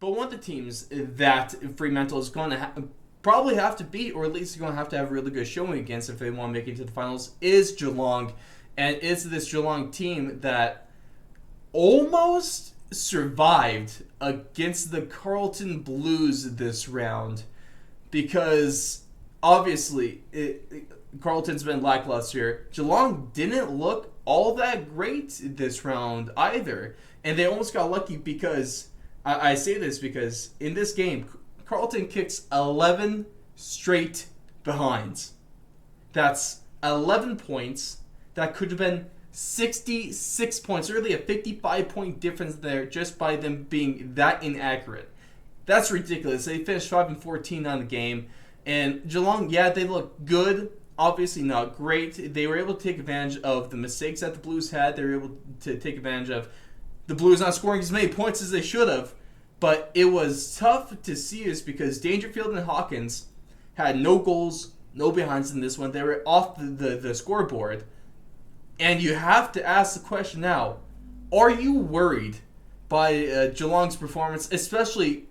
But one of the teams that Fremantle is going to probably have to beat, or at least going to have a really good showing against if they want to make it to the finals, is Geelong. And it's this Geelong team that almost survived against the Carlton Blues this round because obviously Carlton's been lackluster. Geelong didn't look all that great this round either. And they almost got lucky because, I say this because in this game, Carlton kicks 11 straight behinds. That's 11 points. That could have been 66 points, really a 55-point difference there just by them being that inaccurate. That's ridiculous. They finished 5-14 on the game. And Geelong, yeah, they look good. Obviously not great. They were able to take advantage of the mistakes that the Blues had. They were able to take advantage of the Blues not scoring as many points as they should have. But it was tough to see this because Dangerfield and Hawkins had no goals, no behinds in this one. They were off the scoreboard. And you have to ask the question now, are you worried by Geelong's performance, especially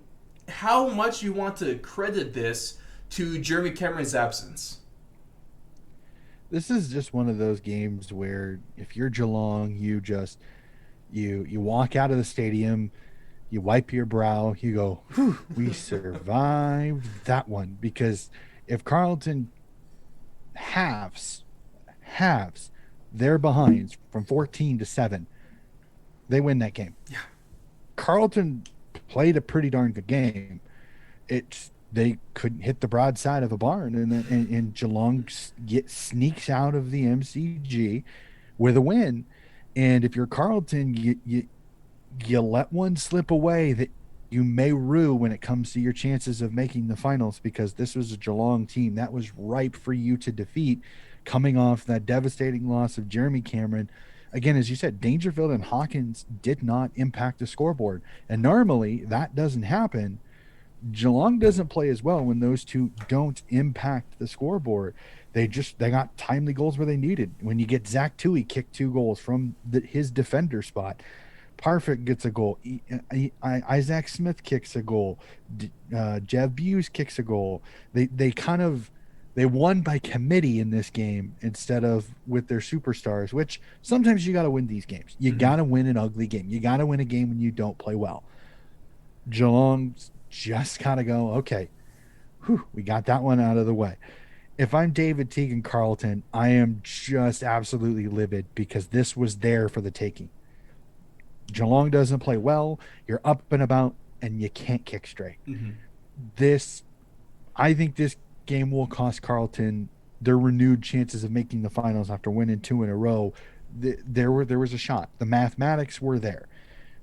how much you want to credit this to Jeremy Cameron's absence? This is just one of those games where if you're Geelong, you walk out of the stadium, you wipe your brow, you go, whew, we survived that one. Because if Carlton halves their behinds from 14-7, they win that game. Yeah. Carlton played a pretty darn good game. They couldn't hit the broadside of a barn, and Geelong sneaks out of the MCG with a win. And if you're Carlton, you let one slip away that you may rue when it comes to your chances of making the finals, because this was a Geelong team that was ripe for you to defeat, coming off that devastating loss of Jeremy Cameron. Again, as you said, Dangerfield and Hawkins did not impact the scoreboard. And normally that doesn't happen. Geelong doesn't play as well when those two don't impact the scoreboard. They got timely goals where they needed. When you get Zach Toohey kicked 2 goals from his defender spot, Parfitt gets a goal, Isaac Smith kicks a goal, Jeff Buse kicks a goal. They won by committee in this game instead of with their superstars, which sometimes you got to win these games. You got to win an ugly game. You got to win a game when you don't play well. Geelong's just got to go, okay, we got that one out of the way. If I'm David Teague and Carlton, I am just absolutely livid because this was there for the taking. Geelong doesn't play well. You're up and about, and you can't kick straight. I think this game will cost Carlton their renewed chances of making the finals after winning 2 in a row. There was a shot. The mathematics were there.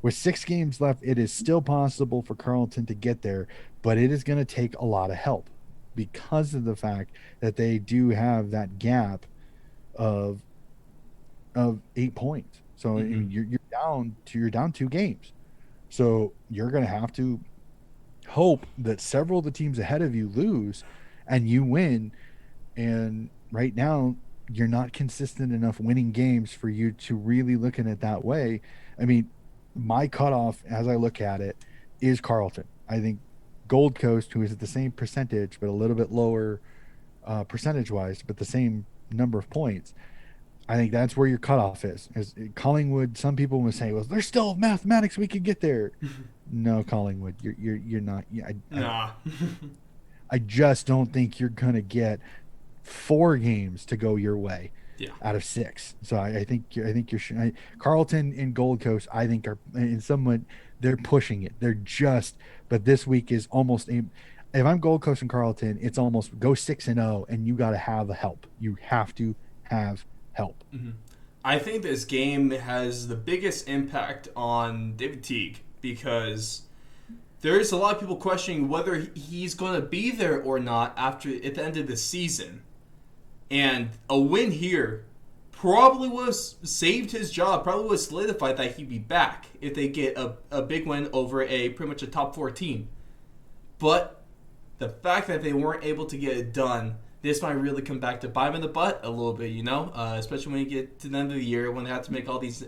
With 6 games left, it is still possible for Carlton to get there, but it is going to take a lot of help because of the fact that they do have that gap of 8 points. So you're down 2 games. So you're going to have to hope that several of the teams ahead of you lose and you win. And right now, you're not consistent enough winning games for you to really look at it that way. I mean, my cutoff, as I look at it, is Carlton. I think Gold Coast, who is at the same percentage, but a little bit lower percentage-wise, but the same number of points, I think that's where your cutoff is. As Collingwood, some people would say, well, there's still mathematics we could get there. No, Collingwood, you're not. Nah. I just don't think you're going to get 4 games to go your way. Yeah. Out of 6. So I think you're Carlton and Gold Coast, I think, are in somewhat, they're pushing it. They're just, but this week is almost if I'm Gold Coast and Carlton, it's almost go 6-0 and you got to have help. You have to have help. I think this game has the biggest impact on David Teague because there's a lot of people questioning whether he's going to be there or not at the end of the season. And a win here probably would have saved his job, probably would have solidified that he'd be back if they get a big win over pretty much a top 4 team. But the fact that they weren't able to get it done, this might really come back to bite him in the butt a little bit, especially when you get to the end of the year when they have to make all these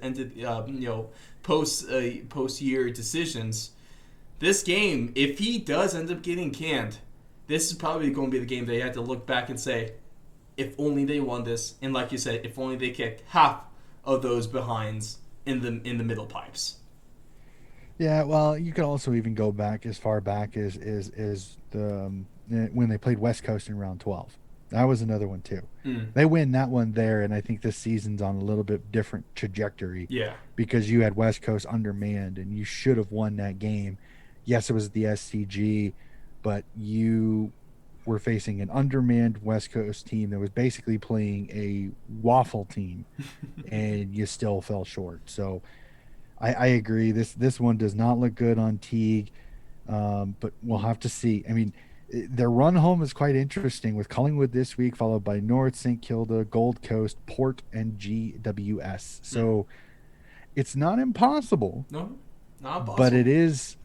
post-year decisions. this game, if he does end up getting canned, this is probably going to be the game they had to look back and say, if only they won this, and like you said, if only they kicked half of those behinds in the middle pipes. Yeah, well, you could also even go back as far back as the when they played West Coast in round 12. That was another one too. They win that one there, and I think this season's on a little bit different trajectory. Yeah. Because you had West Coast undermanned, and you should have won that game. Yes, it was the SCG, but you were facing an undermanned West Coast team that was basically playing a waffle team, and you still fell short. So I agree. This one does not look good on Teague, but we'll have to see. I mean, their run home is quite interesting with Collingwood this week, followed by North, St. Kilda, Gold Coast, Port, and GWS. So it's not impossible. No, not impossible. But it is.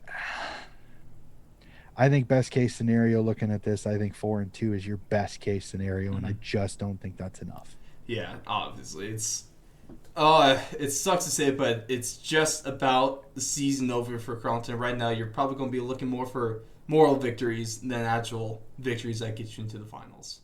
I think best case scenario. Looking at this, I think 4-2 is your best case scenario, and I just don't think that's enough. Yeah, obviously it sucks to say it, but it's just about the season over for Carleton right now. You're probably going to be looking more for moral victories than actual victories that get you into the finals.